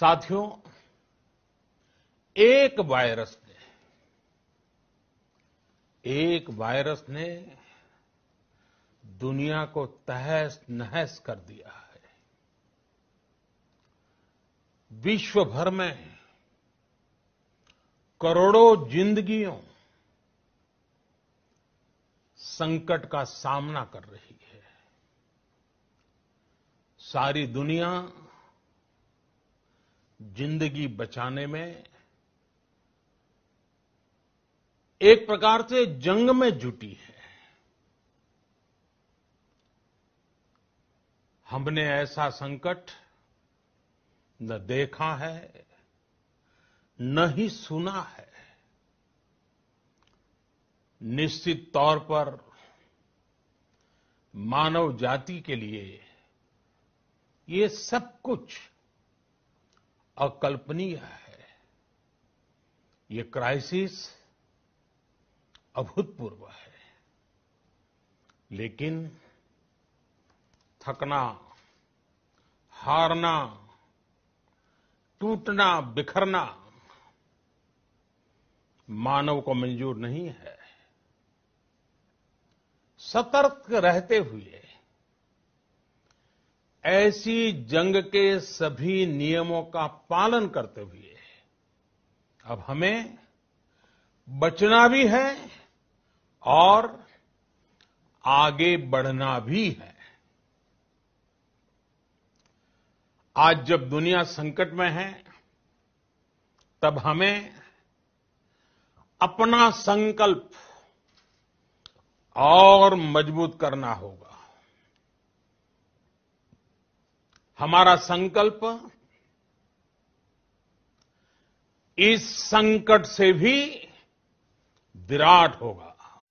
साथियों, एक वायरस ने दुनिया को तहस नहस कर दिया है। विश्व भर में करोड़ों जिंदगियों संकट का सामना कर रही है। सारी दुनिया जिंदगी बचाने में एक प्रकार से जंग में जुटी है। हमने ऐसा संकट न देखा है, न ही सुना है। निश्चित तौर पर मानव जाति के लिए ये सब कुछ अकल्पनीय है। ये क्राइसिस अभूतपूर्व है। लेकिन थकना, हारना, टूटना, बिखरना मानव को मंजूर नहीं है। सतर्क रहते हुए ऐसी जंग के सभी नियमों का पालन करते हुए अब हमें बचना भी है और आगे बढ़ना भी है। आज जब दुनिया संकट में है, तब हमें अपना संकल्प और मजबूत करना होगा। हमारा संकल्प इस संकट से भी विराट होगा।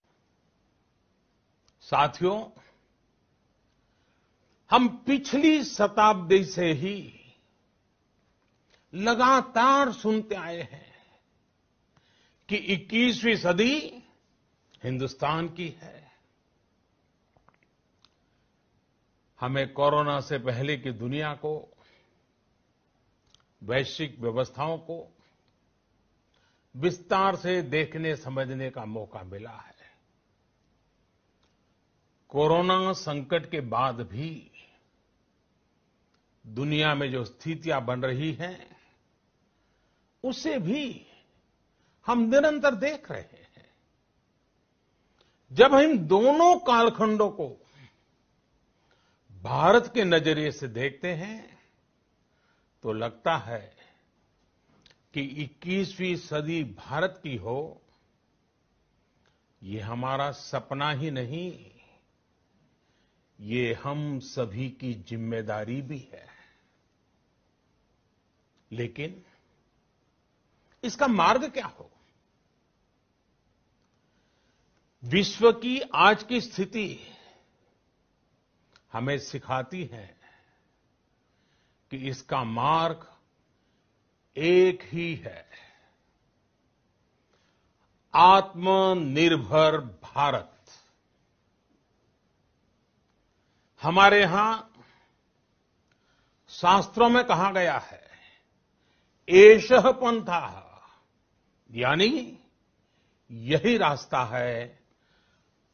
साथियों, हम पिछली शताब्दी से ही लगातार सुनते आए हैं कि 21वीं सदी हिंदुस्तान की है। हमें कोरोना से पहले की दुनिया को, वैश्विक व्यवस्थाओं को विस्तार से देखने समझने का मौका मिला है। कोरोना संकट के बाद भी दुनिया में जो स्थितियां बन रही हैं, उसे भी हम निरंतर देख रहे हैं। जब हम दोनों कालखंडों को भारत के नजरिए से देखते हैं, तो लगता है कि 21वीं सदी भारत की हो, ये हमारा सपना ही नहीं, ये हम सभी की जिम्मेदारी भी है। लेकिन इसका मार्ग क्या हो? विश्व की आज की स्थिति हमें सिखाती है कि इसका मार्ग एक ही है, आत्मनिर्भर भारत। हमारे यहां शास्त्रों में कहा गया है, एषः पंथः, यानी यही रास्ता है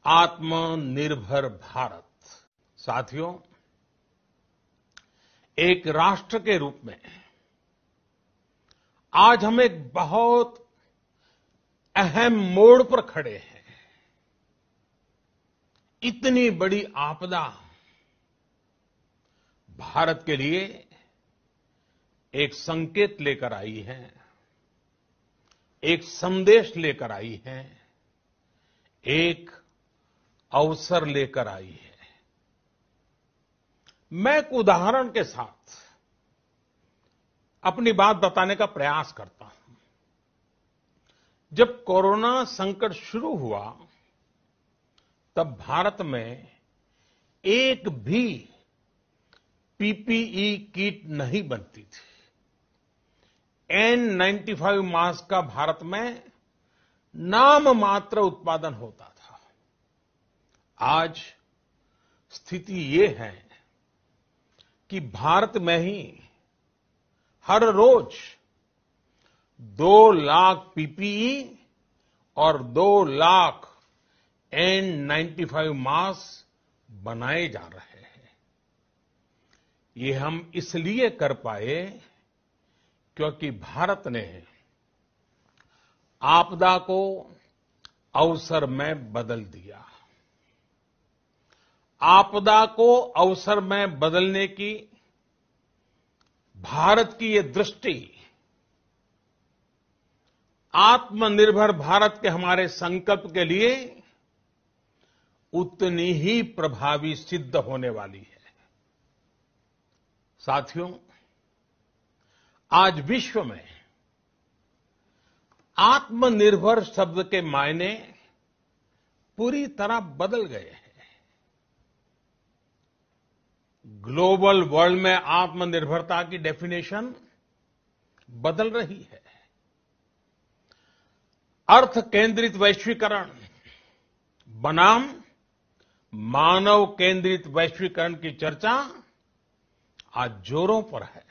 आत्मनिर्भर भारत। साथियों, एक राष्ट्र के रूप में आज हम एक बहुत अहम मोड़ पर खड़े हैं। इतनी बड़ी आपदा भारत के लिए एक संकेत लेकर आई है, एक संदेश लेकर आई है, एक अवसर लेकर आई है। मैं एक उदाहरण के साथ अपनी बात बताने का प्रयास करता हूं। जब कोरोना संकट शुरू हुआ, तब भारत में एक भी पीपीई किट नहीं बनती थी। N95 मास्क का भारत में नाम मात्र उत्पादन होता था। आज स्थिति ये है कि भारत में ही हर रोज 2 लाख पीपीई और 2 लाख N95 मास्क बनाए जा रहे हैं। ये हम इसलिए कर पाए क्योंकि भारत ने आपदा को अवसर में बदल दिया। आपदा को अवसर में बदलने की भारत की ये दृष्टि आत्मनिर्भर भारत के हमारे संकल्प के लिए उतनी ही प्रभावी सिद्ध होने वाली है। साथियों, आज विश्व में आत्मनिर्भर शब्द के मायने पूरी तरह बदल गए हैं। ग्लोबल वर्ल्ड में आत्मनिर्भरता की डेफिनेशन बदल रही है। अर्थ केंद्रित वैश्वीकरण बनाम मानव केंद्रित वैश्वीकरण की चर्चा आज जोरों पर है।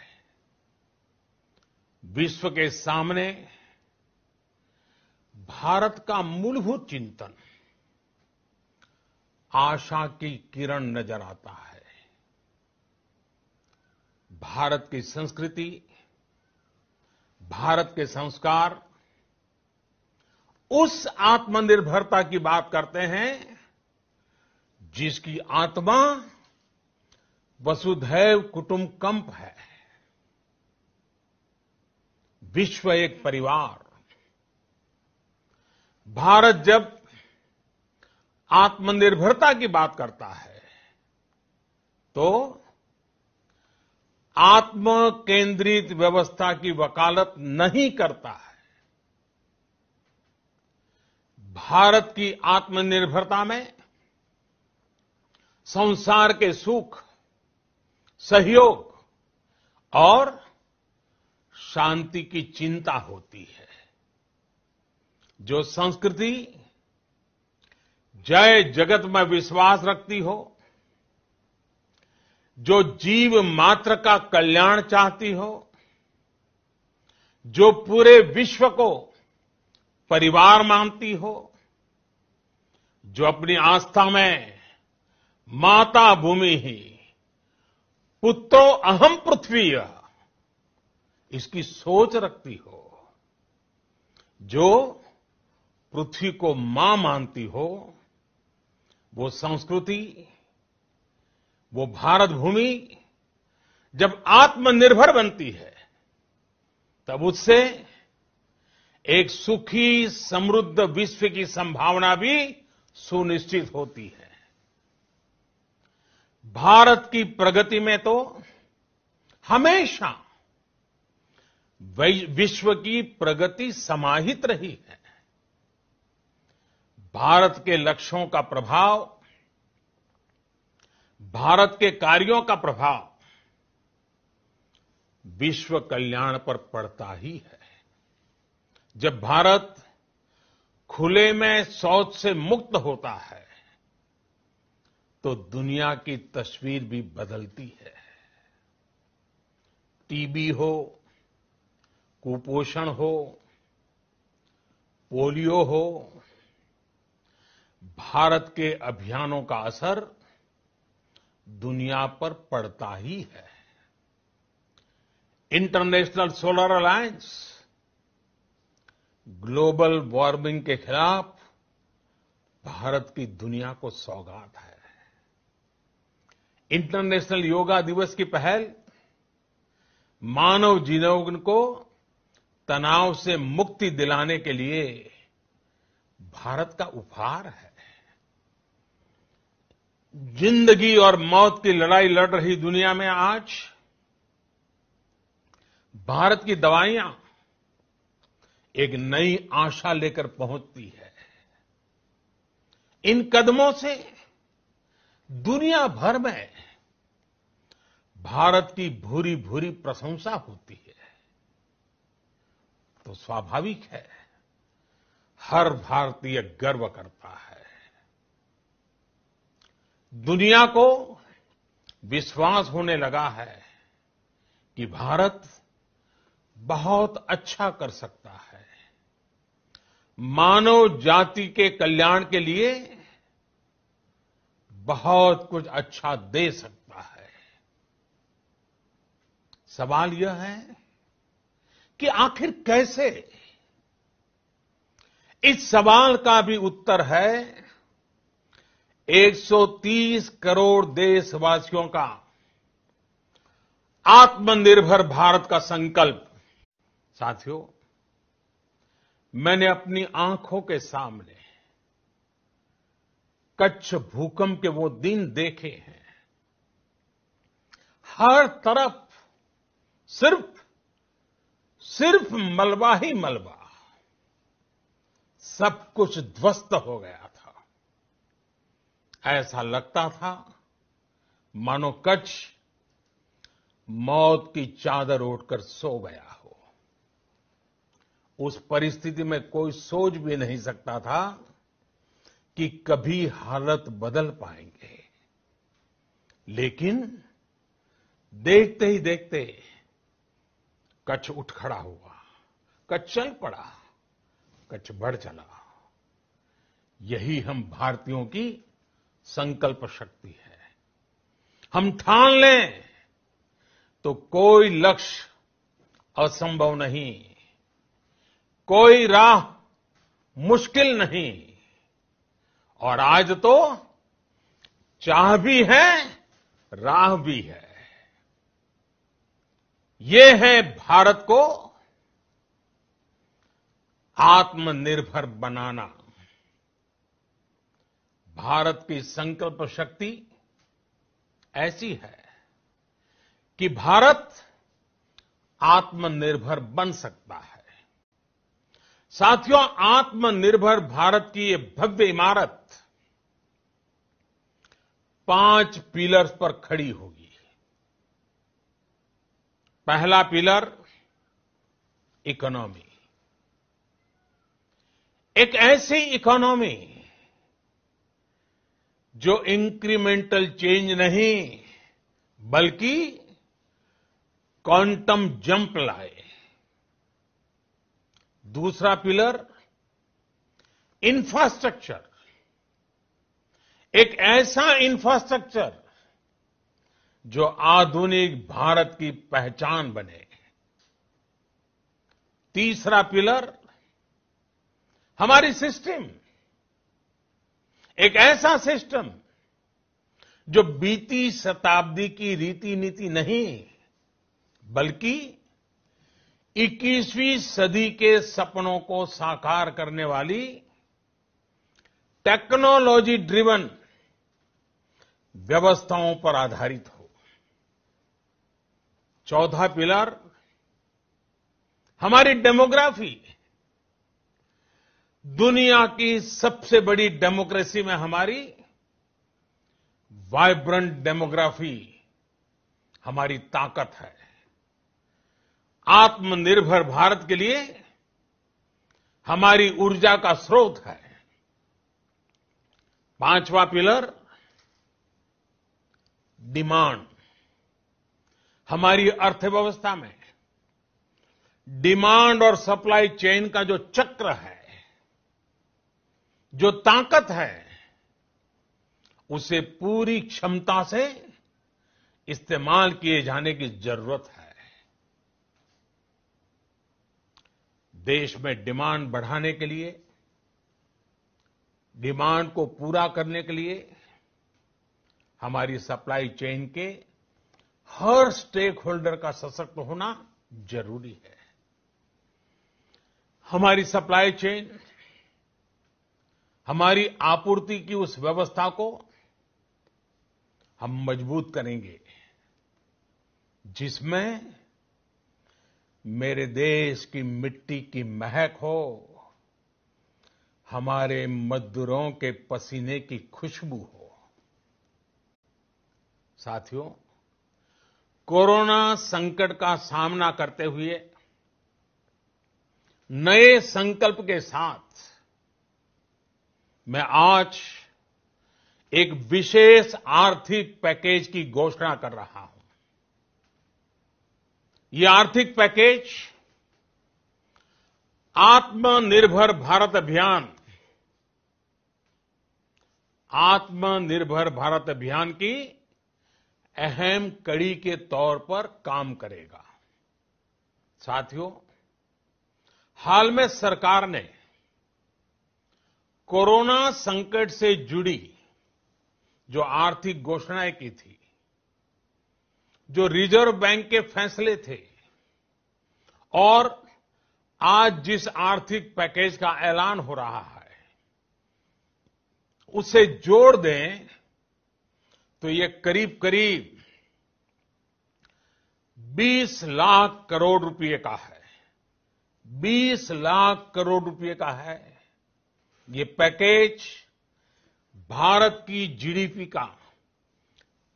विश्व के सामने भारत का मूलभूत चिंतन आशा की किरण नजर आता है। भारत की संस्कृति, भारत के संस्कार उस आत्मनिर्भरता की बात करते हैं जिसकी आत्मा वसुधैव कुटुंबकम है। विश्व एक परिवार। भारत जब आत्मनिर्भरता की बात करता है तो आत्म केंद्रित व्यवस्था की वकालत नहीं करता है। भारत की आत्मनिर्भरता में संसार के सुख, सहयोग और शांति की चिंता होती है। जो संस्कृति जय जगत में विश्वास रखती हो, जो जीव मात्र का कल्याण चाहती हो, जो पूरे विश्व को परिवार मानती हो, जो अपनी आस्था में माता भूमि ही पुत्रो अहम पृथ्वी इसकी सोच रखती हो, जो पृथ्वी को मां मानती हो, वो संस्कृति, वो भारत भूमि जब आत्मनिर्भर बनती है तब उससे एक सुखी समृद्ध विश्व की संभावना भी सुनिश्चित होती है। भारत की प्रगति में तो हमेशा विश्व की प्रगति समाहित रही है। भारत के लक्ष्यों का प्रभाव, भारत के कार्यों का प्रभाव विश्व कल्याण पर पड़ता ही है। जब भारत खुले में शौच से मुक्त होता है तो दुनिया की तस्वीर भी बदलती है। टीबी हो, कुपोषण हो, पोलियो हो, भारत के अभियानों का असर दुनिया पर पड़ता ही है। International solar alliance global warming के खिलाफ भारत की दुनिया को सौगात है। इंटरनेशनल योगा दिवस की पहल मानव जीवन को तनाव से मुक्ति दिलाने के लिए भारत का उपहार है। जिंदगी और मौत की लड़ाई लड़ रही दुनिया में आज भारत की दवाइयां एक नई आशा लेकर पहुंचती है। इन कदमों से दुनिया भर में भारत की भूरी भूरी प्रशंसा होती है। तो स्वाभाविक है, हर भारतीय गर्व करता है। दुनिया को विश्वास होने लगा है कि भारत बहुत अच्छा कर सकता है, मानव जाति के कल्याण के लिए बहुत कुछ अच्छा दे सकता है। सवाल यह है कि आखिर कैसे? इस सवाल का भी उत्तर है 130 करोड़ देशवासियों का आत्मनिर्भर भारत का संकल्प। साथियों, मैंने अपनी आंखों के सामने कच्छ भूकंप के वो दिन देखे हैं। हर तरफ सिर्फ मलबा ही मलबा, सब कुछ ध्वस्त हो गया था। ऐसा लगता था मानो कच्छ मौत की चादर ओढ़कर सो गया हो। उस परिस्थिति में कोई सोच भी नहीं सकता था कि कभी हालत बदल पाएंगे। लेकिन देखते ही देखते कच्छ उठ खड़ा हुआ, कच्छ चल पड़ा, कच्छ बढ़ चला। यही हम भारतीयों की संकल्प शक्ति है। हम ठान लें तो कोई लक्ष्य असंभव नहीं, कोई राह मुश्किल नहीं। और आज तो चाह भी है, राह भी है। ये है भारत को आत्मनिर्भर बनाना। भारत की संकल्प शक्ति ऐसी है कि भारत आत्मनिर्भर बन सकता है। साथियों, आत्मनिर्भर भारत की ये भव्य इमारत 5 पिलर्स पर खड़ी होगी। पहला पिलर इकोनॉमी। एक ऐसी इकोनॉमी जो इंक्रीमेंटल चेंज नहीं बल्कि क्वांटम जंप लाए। दूसरा पिलर इंफ्रास्ट्रक्चर। एक ऐसा इंफ्रास्ट्रक्चर जो आधुनिक भारत की पहचान बने। तीसरा पिलर हमारी सिस्टम। एक ऐसा सिस्टम जो बीती शताब्दी की रीति नीति नहीं बल्कि 21वीं सदी के सपनों को साकार करने वाली टेक्नोलॉजी ड्रिवन व्यवस्थाओं पर आधारित हो। चौथा पिलर हमारी डेमोग्राफी। दुनिया की सबसे बड़ी डेमोक्रेसी में हमारी वाइब्रेंट डेमोग्राफी हमारी ताकत है। आत्मनिर्भर भारत के लिए हमारी ऊर्जा का स्रोत है। पांचवा पिलर डिमांड। हमारी अर्थव्यवस्था में डिमांड और सप्लाई चेन का जो चक्र है, जो ताकत है, उसे पूरी क्षमता से इस्तेमाल किए जाने की जरूरत है। देश में डिमांड बढ़ाने के लिए, डिमांड को पूरा करने के लिए हमारी सप्लाई चेन के हर स्टेक होल्डर का सशक्त होना जरूरी है। हमारी सप्लाई चेन, हमारी आपूर्ति की उस व्यवस्था को हम मजबूत करेंगे जिसमें मेरे देश की मिट्टी की महक हो, हमारे मजदूरों के पसीने की खुशबू हो। साथियों, कोरोना संकट का सामना करते हुए नए संकल्प के साथ मैं आज एक विशेष आर्थिक पैकेज की घोषणा कर रहा हूं। ये आर्थिक पैकेज आत्मनिर्भर भारत अभियान आत्मनिर्भर भारत अभियान की अहम कड़ी के तौर पर काम करेगा। साथियों, हाल में सरकार ने कोरोना संकट से जुड़ी जो आर्थिक घोषणाएं की थी, जो रिजर्व बैंक के फैसले थे और आज जिस आर्थिक पैकेज का ऐलान हो रहा है, उसे जोड़ दें तो ये करीब करीब 20 लाख करोड़ रुपए का है। 20 लाख करोड़ रुपए का है। ये पैकेज भारत की जीडीपी का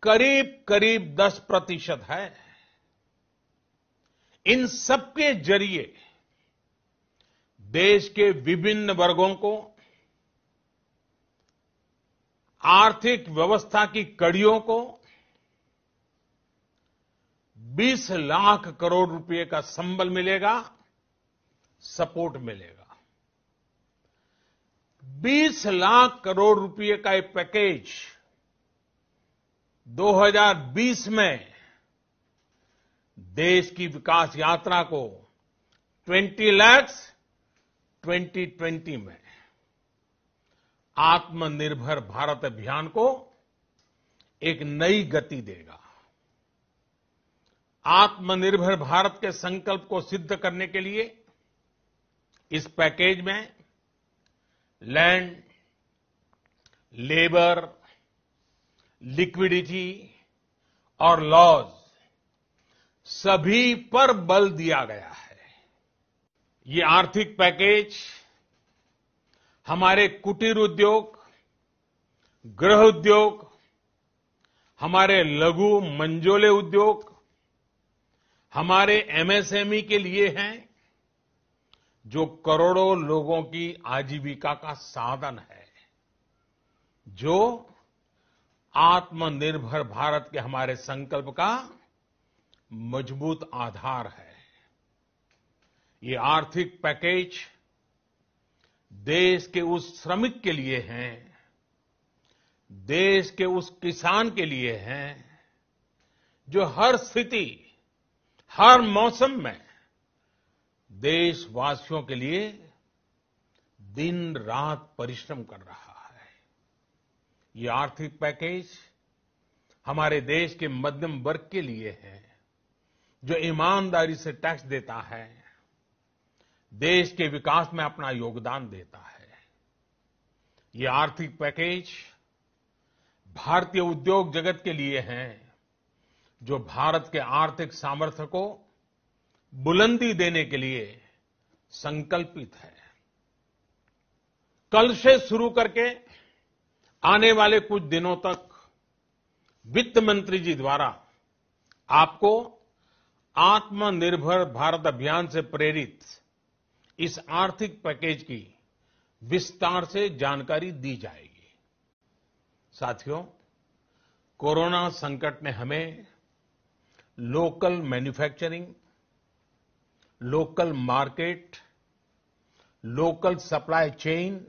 करीब करीब 10% है। इन सबके जरिए देश के विभिन्न वर्गों को आर्थिक व्यवस्था की कड़ियों को 20 लाख करोड़ रुपए का संबल मिलेगा, सपोर्ट मिलेगा। 20 लाख करोड़ रुपए का ये पैकेज 2020 में देश की विकास यात्रा को 20 लाख 2020 में आत्मनिर्भर भारत अभियान को एक नई गति देगा। आत्मनिर्भर भारत के संकल्प को सिद्ध करने के लिए इस पैकेज में लैंड, लेबर, लिक्विडिटी और लॉज सभी पर बल दिया गया है। ये आर्थिक पैकेज हमारे कुटीर उद्योग, गृह उद्योग, हमारे लघु मंझोले उद्योग, हमारे एमएसएमई के लिए हैं, जो करोड़ों लोगों की आजीविका का साधन है, जो आत्मनिर्भर भारत के हमारे संकल्प का मजबूत आधार है। ये आर्थिक पैकेज देश के उस श्रमिक के लिए हैं, देश के उस किसान के लिए हैं, जो हर स्थिति, हर मौसम में देशवासियों के लिए दिन रात परिश्रम कर रहा है। ये आर्थिक पैकेज हमारे देश के मध्यम वर्ग के लिए है, जो ईमानदारी से टैक्स देता है, देश के विकास में अपना योगदान देता है। ये आर्थिक पैकेज भारतीय उद्योग जगत के लिए है, जो भारत के आर्थिक सामर्थ्य को बुलंदी देने के लिए संकल्पित है। कल से शुरू करके आने वाले कुछ दिनों तक वित्त मंत्री जी द्वारा आपको आत्मनिर्भर भारत अभियान से प्रेरित इस आर्थिक पैकेज की विस्तार से जानकारी दी जाएगी। साथियों, कोरोना संकट ने हमें local manufacturing, local market, local supply chain,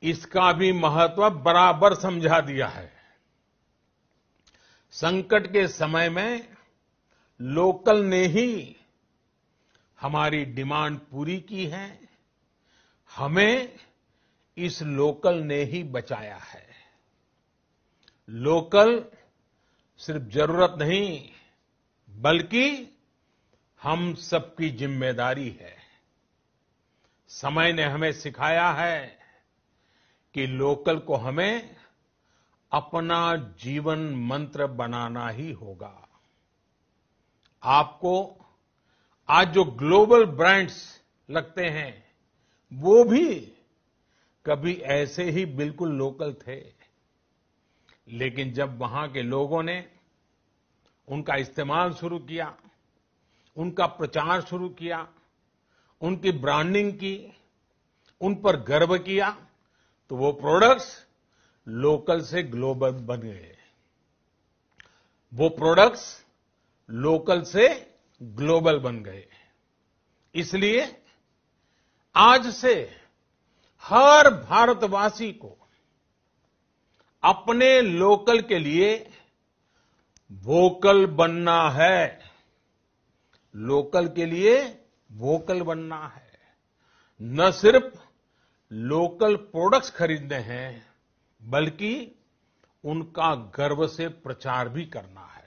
इसका भी महत्व बराबर समझा दिया है। संकट के समय में लोकल ने ही हमारी डिमांड पूरी की है, हमें इस लोकल ने ही बचाया है। लोकल सिर्फ जरूरत नहीं, बल्कि हम सबकी जिम्मेदारी है। समय ने हमें सिखाया है कि लोकल को हमें अपना जीवन मंत्र बनाना ही होगा। आपको आज जो ग्लोबल ब्रांड्स लगते हैं, वो भी कभी ऐसे ही बिल्कुल लोकल थे, लेकिन जब वहां के लोगों ने उनका इस्तेमाल शुरू किया, उनका प्रचार शुरू किया, उनकी ब्रांडिंग की, उन पर गर्व किया, तो वो प्रोडक्ट्स लोकल से ग्लोबल बन गए। वो प्रोडक्ट्स लोकल से ग्लोबल बन गए। इसलिए आज से हर भारतवासी को अपने लोकल के लिए वोकल बनना है। लोकल के लिए वोकल बनना है। न सिर्फ लोकल प्रोडक्ट्स खरीदने हैं, बल्कि उनका गर्व से प्रचार भी करना है।